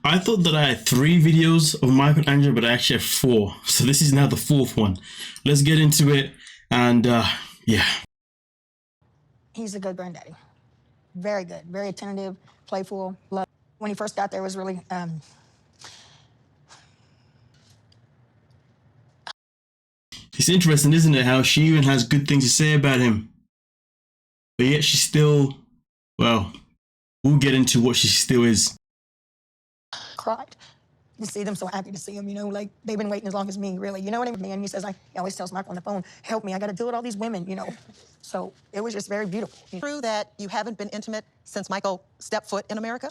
I thought that I had 3 videos of Michael and Angela, but I actually have 4. So this is now the 4th one. Let's get into it. And yeah. He's a good granddaddy. Very good. Very attentive, playful. Love. When he first got there, it was really... It's interesting, isn't it, how she even has good things to say about him. But yet she still, well, we'll get into what she still is. Cried. You see them so happy to see him, you know, like they've been waiting as long as me, really. You know what I mean? And he says, he always tells Michael on the phone, help me, I got to deal with all these women, you know. So it was just very beautiful. True that you haven't been intimate since Michael stepped foot in America?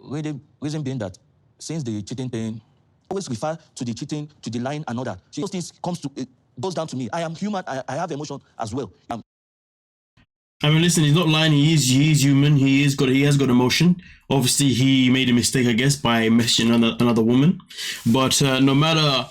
Reason being that since the cheating thing, always refer to the cheating, to the lying and all that. Those things goes down to me. I am human, I have emotion as well. I mean, listen, he's not lying. He is human. He has got emotion. Obviously, he made a mistake, I guess, by messaging another woman. But no matter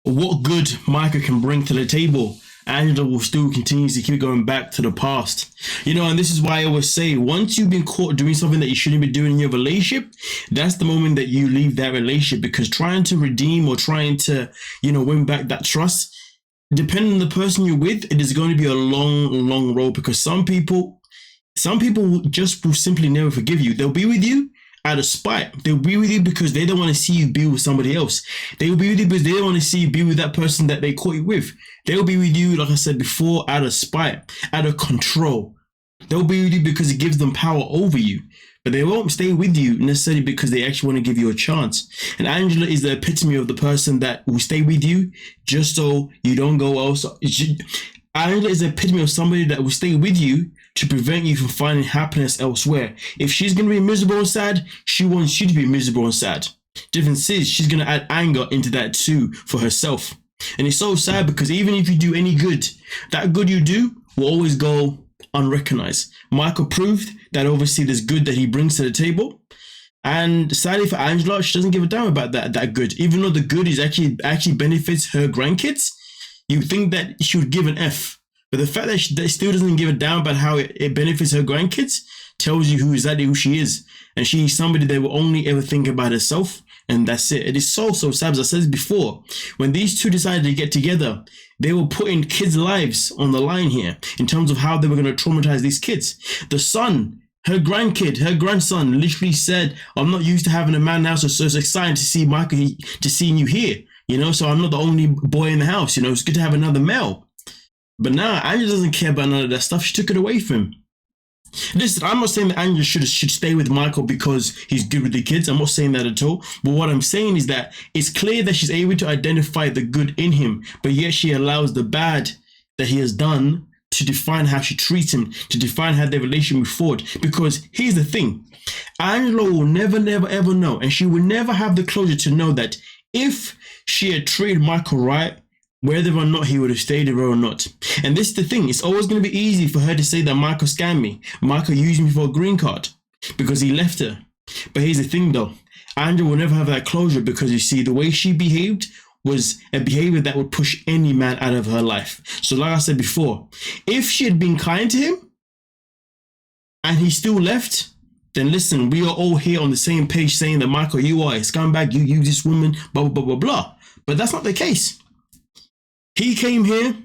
what good Micah can bring to the table, Angela will still continue to keep going back to the past. You know, and this is why I always say, once you've been caught doing something that you shouldn't be doing in your relationship, that's the moment that you leave that relationship, because trying to redeem or trying to, you know, win back that trust, depending on the person you're with, it is going to be a long road, because some people just will simply never forgive you. They'll be with you out of spite. They'll be with you because they don't want to see you be with somebody else. They'll be with you because they don't want to see you be with that person that they caught you with. They'll be with you, like I said before, out of spite, out of control. They'll be with you because it gives them power over you. But they won't stay with you necessarily because they actually want to give you a chance. And Angela is the epitome of the person that will stay with you just so you don't go else. Angela is the epitome of somebody that will stay with you to prevent you from finding happiness elsewhere. If she's going to be miserable and sad, she wants you to be miserable and sad. Difference is, she's going to add anger into that too for herself. And it's so sad because even if you do any good, that good you do will always go unrecognized. Michael proved that obviously there's good that he brings to the table, and sadly for Angela, she doesn't give a damn about that good. Even though the good is actually benefits her grandkids, you think that she would give an F. But the fact that she still doesn't give a damn about how it benefits her grandkids tells you who she is. And she's somebody that will only ever think about herself, and that's it. It is so sad. As I said before, when these two decided to get together, they were putting kids' lives on the line here in terms of how they were going to traumatize these kids. The son, her grandson literally said, I'm not used to having a man now, so it's exciting to see Michael, to seeing you here, you know, so I'm not the only boy in the house, you know, it's good to have another male. But now, Angela doesn't care about none of that stuff. She took it away from him. Listen, I'm not saying that Angela should stay with Michael because he's good with the kids. I'm not saying that at all. But what I'm saying is that it's clear that she's able to identify the good in him, but yet she allows the bad that he has done to define how she treats him, to define how their relationship moves forward. Because here's the thing, Angela will never ever know, and she will never have the closure to know that if she had treated Michael right, whether or not he would have stayed with her or not. And this is the thing, it's always going to be easy for her to say that Michael scammed me. Michael used me for a green card because he left her. But here's the thing though, Angela will never have that closure because you see, the way she behaved was a behavior that would push any man out of her life. So like I said before, if she had been kind to him and he still left, then listen, we are all here on the same page saying that Michael, you are a scumbag, you use this woman, blah, blah, blah, blah. But that's not the case. He came here,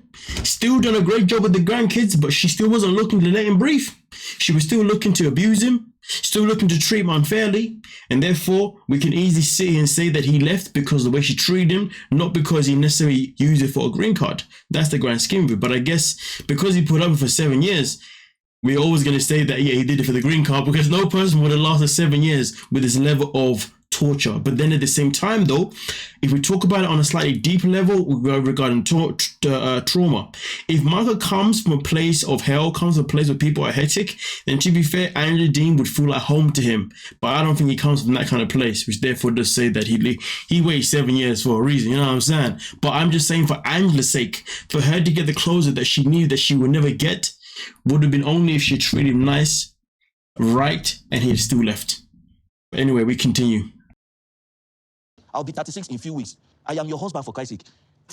still done a great job with the grandkids, but she still wasn't looking to let him breathe. She was still looking to abuse him, still looking to treat him unfairly, and therefore we can easily sit here and say that he left because of the way she treated him, not because he necessarily used it for a green card. That's the grand scheme of it. But I guess because he put up for 7 years, we're always going to say that, yeah, he did it for the green card, because no person would have lasted 7 years with this level of torture. But then at the same time though, if we talk about it on a slightly deeper level regarding trauma, if Michael comes from a place of hell, comes from a place where people are hectic, then to be fair, Angela Dean would feel like home to him. But I don't think he comes from that kind of place, which therefore does say that he waited 7 years for a reason, you know what I'm saying? But I'm just saying, for Angela's sake, for her to get the closure that she knew that she would never get, would have been only if she treated him nice, right, and he had still left. But anyway, we continue. I'll be 36 in a few weeks. I am your husband, for Christ's sake.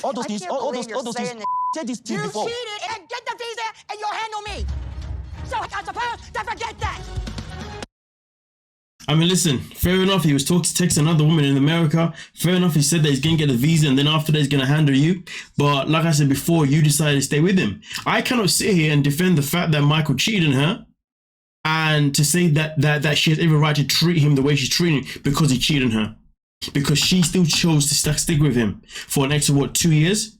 All those things, all those things. Said this to you before. You cheated and get the visa and you'll handle me. So I'm supposed to forget that. I mean, listen, fair enough. He was texting another woman in America. Fair enough. He said that he's going to get a visa and then after that he's going to handle you. But like I said before, you decided to stay with him. I cannot sit here and defend the fact that Michael cheated on her and to say that she has every right to treat him the way she's treating him because he cheated on her. Because she still chose to stick with him for an extra, what, 2 years?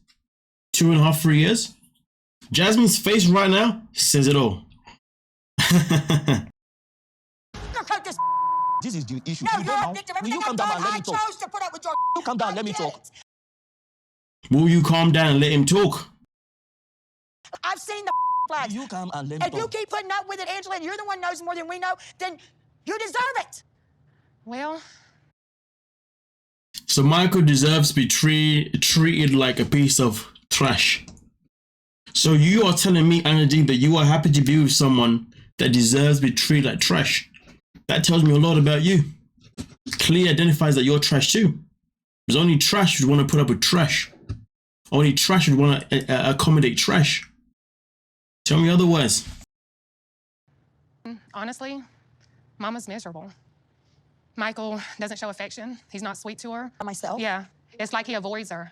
2.5, 3 years? Jasmine's face right now says it all. This is the issue. No, you're a victim. Will you Everything calm I've down done, and let I me talk? chose to put up with your. You calm down, let me talk. Will you calm down and let him talk? I've seen the flags. You calm and let me If you talk. keep putting up with it, Angela, and you're the one who knows more than we know, then you deserve it. Well, So Michael deserves to be treated like a piece of trash. So you are telling me, Anna, that you are happy to be with someone that deserves to be treated like trash. That tells me a lot about you. Clearly identifies that you're trash too. Because only trash would want to put up with trash. Only trash would want to accommodate trash. Tell me otherwise. honestly, Mama's miserable. Michael doesn't show affection. He's not sweet to her. Myself? Yeah, it's like he avoids her.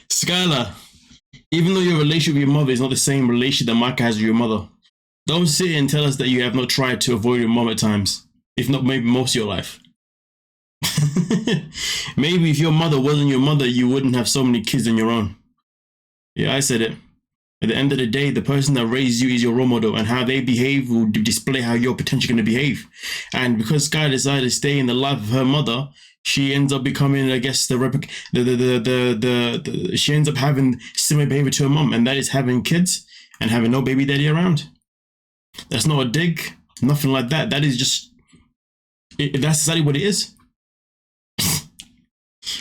Skylar, even though your relationship with your mother is not the same relationship that Michael has with your mother, don't sit and tell us that you have not tried to avoid your mom at times, if not maybe most of your life. Maybe if your mother wasn't your mother, you wouldn't have so many kids on your own. Yeah, I said it. At the end of the day, the person that raised you is your role model, and how they behave will display how you're potentially going to behave. And because Sky decided to stay in the life of her mother, she ends up becoming, I guess, she ends up having similar behavior to her mom, and that is having kids and having no baby daddy around. That's not a dig, nothing like that. That is just, that's exactly what it is.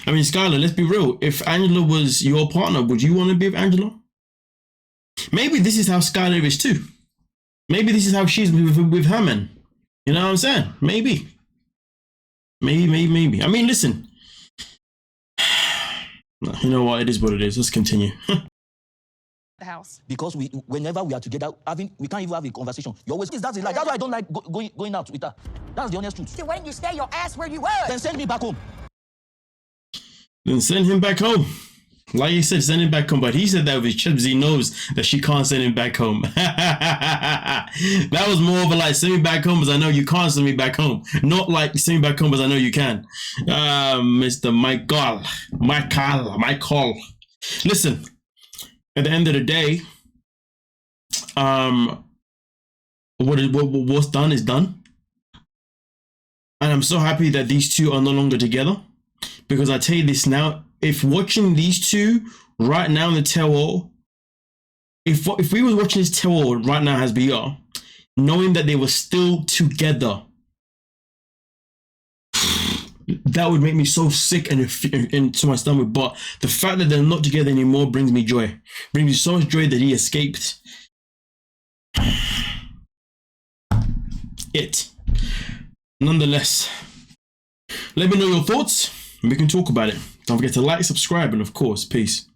I mean, Skylar, let's be real. If Angela was your partner, would you want to be with Angela? Maybe this is how Skylar is too. Maybe this is how she's with her man. You know what I'm saying? Maybe. Maybe. I mean, listen. You know what? It is what it is. Let's continue. The house. Because whenever we are together, we can't even have a conversation. You always, that's a lie. That's why I don't like going out with her. That's the honest truth. Then why didn't you stay your ass where you was? Then send me back home. Then send him back home. Like he said, send him back home. But he said that with his chips, he knows that she can't send him back home. That was more of a like, send me back home because I know you can't send me back home. Not like, send me back home because I know you can. Mr. Michael. Listen, at the end of the day, what's done is done. And I'm so happy that these two are no longer together. Because I tell you this now, if watching these two right now in the tell-all, if we were watching this tell-all right now as we are, knowing that they were still together, that would make me so sick and into my stomach. But the fact that they're not together anymore brings me joy. Brings me so much joy that he escaped it. Nonetheless, let me know your thoughts and we can talk about it. Don't forget to like, subscribe, and of course, peace.